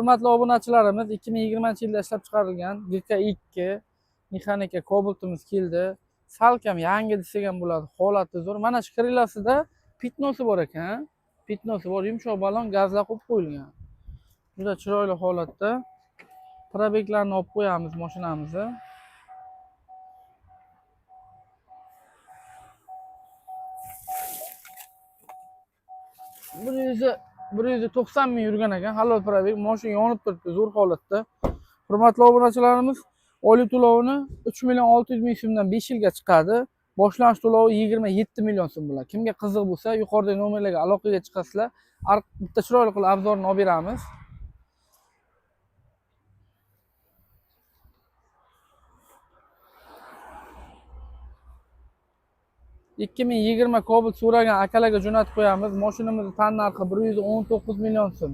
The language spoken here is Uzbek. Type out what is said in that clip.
Hurmatli obunachilarimiz, 2020-yilda ishlab chiqarilgan GK2 mexanika Cobalt'imiz keldi. Salkam yangi desak ham bo'ladi, holati zo'r. Mana shu krilasida pitnosi bor ekan. Pitnosi bor, yumshoq balon gazlar qo'yib qo'yilgan. Juda chiroyli holatda. Probeglarni olib qo'yamiz mashinamizni. Bir yüzü 90 ming yurgan ekan. Halol probeg, mashina yonib turibdi, zo'r holatda. Hurmatli obunachilarimiz, oylik to'lovini 3 million 600 ming so'mdan 5 yilga chiqadi. Boshlanish to'lovi 27 million so'm bo'ladi. Kimga qiziq bo'lsa, yuqoridagi nomerlarga aloqaga chiqasizlar. Bitta chiroyli qilib obzorini olib beramiz. ikki ming yigirma Cobalt so'ragan akalarga jo'natib qo'yamiz. Mashinamizning tan narxi 119 million so'm.